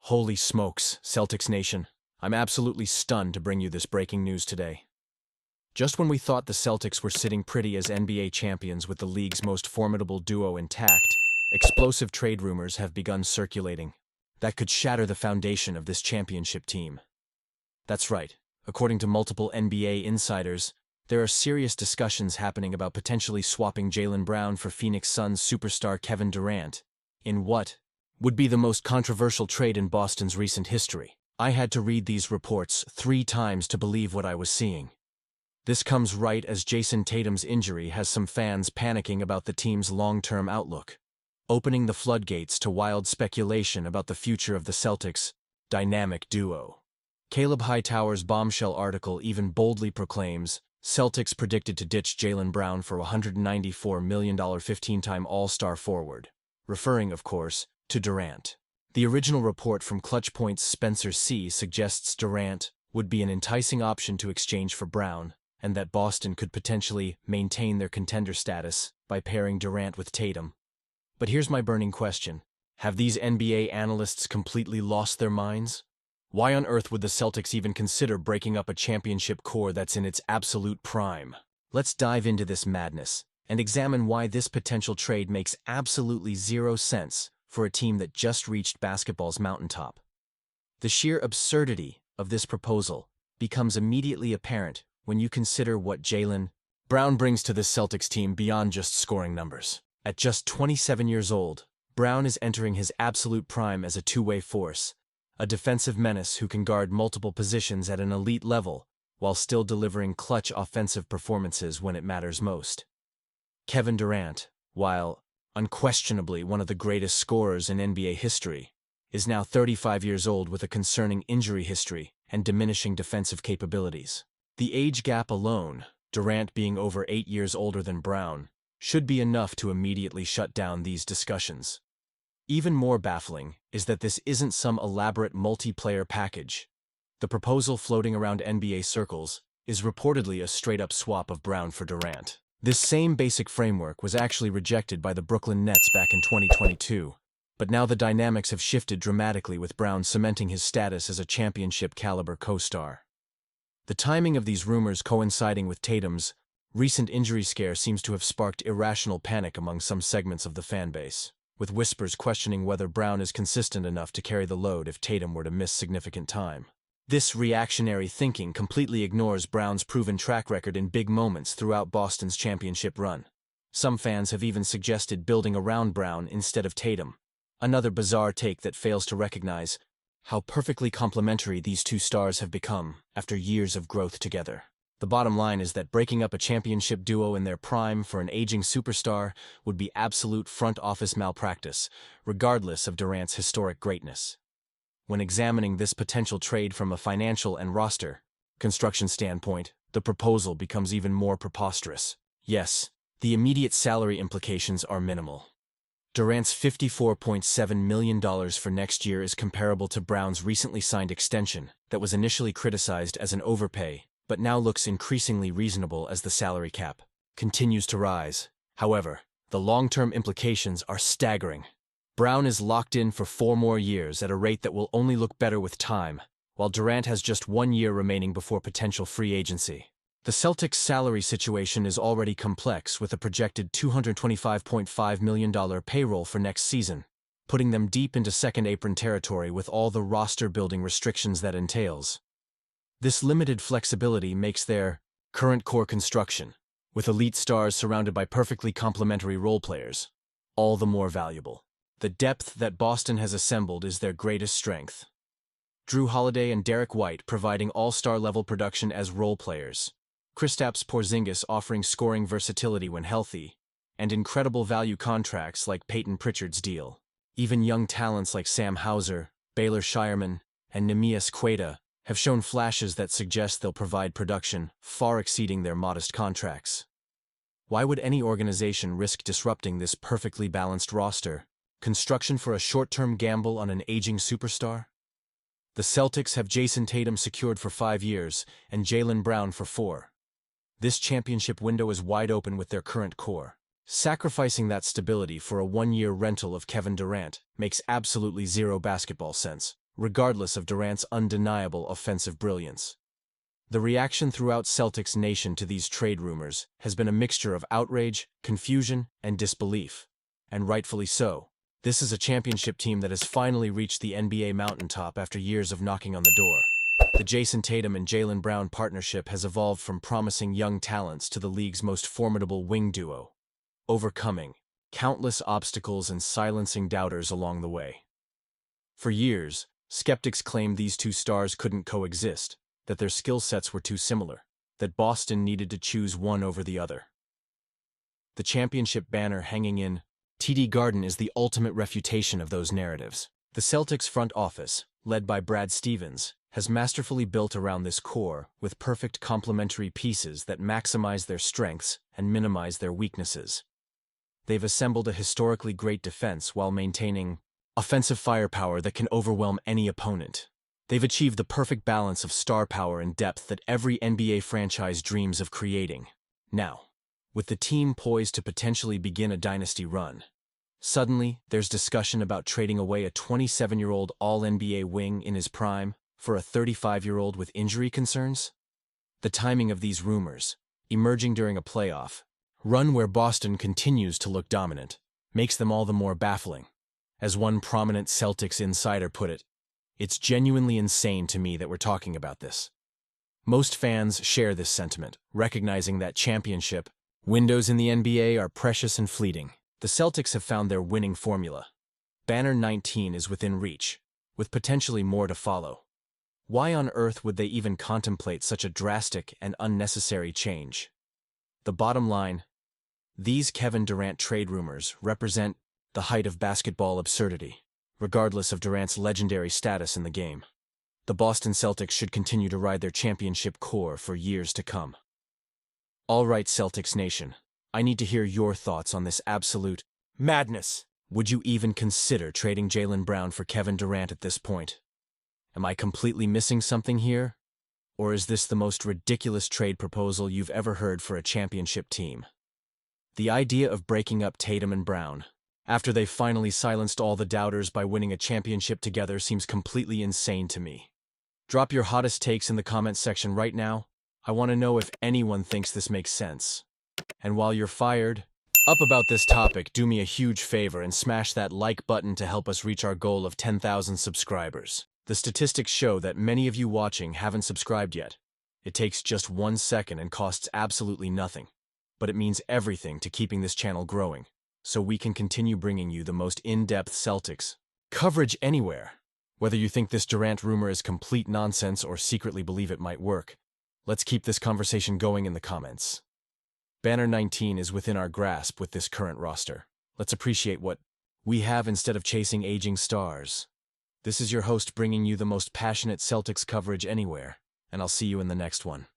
Holy smokes, Celtics Nation. I'm absolutely stunned to bring you this breaking news today. Just when we thought the Celtics were sitting pretty as NBA champions with the league's most formidable duo intact, explosive trade rumors have begun circulating that could shatter the foundation of this championship team. That's right. According to multiple NBA insiders, there are serious discussions happening about potentially swapping Jaylen Brown for Phoenix Suns superstar Kevin Durant in what would be the most controversial trade in Boston's recent history. I had to read these reports 3 times to believe what I was seeing. This comes right as Jason Tatum's injury has some fans panicking about the team's long-term outlook, opening the floodgates to wild speculation about the future of the Celtics' dynamic duo. Caleb Hightower's bombshell article even boldly proclaims Celtics predicted to ditch Jaylen Brown for $194 million 15-time All-Star forward, referring, of course, to Durant. The original report from Clutch Point's Spencer C. suggests Durant would be an enticing option to exchange for Brown, and that Boston could potentially maintain their contender status by pairing Durant with Tatum. But here's my burning question. Have these NBA analysts completely lost their minds? Why on earth would the Celtics even consider breaking up a championship core that's in its absolute prime? Let's dive into this madness and examine why this potential trade makes absolutely zero sense for a team that just reached basketball's mountaintop. The sheer absurdity of this proposal becomes immediately apparent when you consider what Jaylen Brown brings to this Celtics team beyond just scoring numbers. At just 27 years old, Brown is entering his absolute prime as a two-way force, a defensive menace who can guard multiple positions at an elite level while still delivering clutch offensive performances when it matters most. Kevin Durant, while unquestionably one of the greatest scorers in NBA history, is now 35 years old with a concerning injury history and diminishing defensive capabilities. The age gap alone, Durant being over 8 years older than Brown, should be enough to immediately shut down these discussions. Even more baffling is that this isn't some elaborate multiplayer package. The proposal floating around NBA circles is reportedly a straight-up swap of Brown for Durant. This same basic framework was actually rejected by the Brooklyn Nets back in 2022, but now the dynamics have shifted dramatically with Brown cementing his status as a championship-caliber co-star. The timing of these rumors coinciding with Tatum's recent injury scare seems to have sparked irrational panic among some segments of the fan base, with whispers questioning whether Brown is consistent enough to carry the load if Tatum were to miss significant time. This reactionary thinking completely ignores Brown's proven track record in big moments throughout Boston's championship run. Some fans have even suggested building around Brown instead of Tatum, another bizarre take that fails to recognize how perfectly complementary these two stars have become after years of growth together. The bottom line is that breaking up a championship duo in their prime for an aging superstar would be absolute front office malpractice, regardless of Durant's historic greatness. When examining this potential trade from a financial and roster construction standpoint, the proposal becomes even more preposterous. Yes, the immediate salary implications are minimal. Durant's $54.7 million for next year is comparable to Brown's recently signed extension that was initially criticized as an overpay, but now looks increasingly reasonable as the salary cap continues to rise. However, the long-term implications are staggering. Brown is locked in for 4 more years at a rate that will only look better with time, while Durant has just 1 year remaining before potential free agency. The Celtics' salary situation is already complex with a projected $225.5 million payroll for next season, putting them deep into second-apron territory with all the roster-building restrictions that entails. This limited flexibility makes their current core construction, with elite stars surrounded by perfectly complementary role players, all the more valuable. The depth that Boston has assembled is their greatest strength. Drew Holiday and Derek White providing all-star level production as role players, Kristaps Porzingis offering scoring versatility when healthy, and incredible value contracts like Peyton Pritchard's deal. Even young talents like Sam Hauser, Baylor Shireman, and Neemias Queta have shown flashes that suggest they'll provide production far exceeding their modest contracts. Why would any organization risk disrupting this perfectly balanced roster? Construction for a short-term gamble on an aging superstar? The Celtics have Jason Tatum secured for 5 years and Jaylen Brown for 4. This championship window is wide open with their current core. Sacrificing that stability for a 1-year rental of Kevin Durant makes absolutely zero basketball sense. regardless of Durant's undeniable offensive brilliance. The reaction throughout Celtics Nation to these trade rumors has been a mixture of outrage, confusion, and disbelief. And rightfully so. This is a championship team that has finally reached the NBA mountaintop after years of knocking on the door. The Jason Tatum and Jaylen Brown partnership has evolved from promising young talents to the league's most formidable wing duo, overcoming countless obstacles and silencing doubters along the way. For years, skeptics claimed these two stars couldn't coexist, that their skill sets were too similar, that Boston needed to choose one over the other. The championship banner hanging in TD Garden is the ultimate refutation of those narratives. The Celtics front office, led by Brad Stevens, has masterfully built around this core with perfect complementary pieces that maximize their strengths and minimize their weaknesses. They've assembled a historically great defense while maintaining offensive firepower that can overwhelm any opponent. They've achieved the perfect balance of star power and depth that every NBA franchise dreams of creating. Now, with the team poised to potentially begin a dynasty run, suddenly there's discussion about trading away a 27-year-old All-NBA wing in his prime for a 35-year-old with injury concerns? The timing of these rumors, emerging during a playoff run where Boston continues to look dominant, makes them all the more baffling. As one prominent Celtics insider put it, "It's genuinely insane to me that we're talking about this." Most fans share this sentiment, recognizing that championship windows in the NBA are precious and fleeting. The Celtics have found their winning formula. Banner 19 is within reach, with potentially more to follow. Why on earth would they even contemplate such a drastic and unnecessary change? The bottom line: these Kevin Durant trade rumors represent the height of basketball absurdity, regardless of Durant's legendary status in the game. The Boston Celtics should continue to ride their championship core for years to come. All right, Celtics Nation, I need to hear your thoughts on this absolute madness. Would you even consider trading Jaylen Brown for Kevin Durant at this point? Am I completely missing something here? Or is this the most ridiculous trade proposal you've ever heard for a championship team? The idea of breaking up Tatum and Brown, after they've finally silenced all the doubters by winning a championship together, seems completely insane to me. Drop your hottest takes in the comments section right now. I want to know if anyone thinks this makes sense. And while you're fired up about this topic, do me a huge favor and smash that like button to help us reach our goal of 10,000 subscribers. The statistics show that many of you watching haven't subscribed yet. It takes just 1 second and costs absolutely nothing, but it means everything to keeping this channel growing, so we can continue bringing you the most in-depth Celtics coverage anywhere. Whether you think this Durant rumor is complete nonsense or secretly believe it might work, let's keep this conversation going in the comments. Banner 19 is within our grasp with this current roster. Let's appreciate what we have instead of chasing aging stars. This is your host bringing you the most passionate Celtics coverage anywhere, and I'll see you in the next one.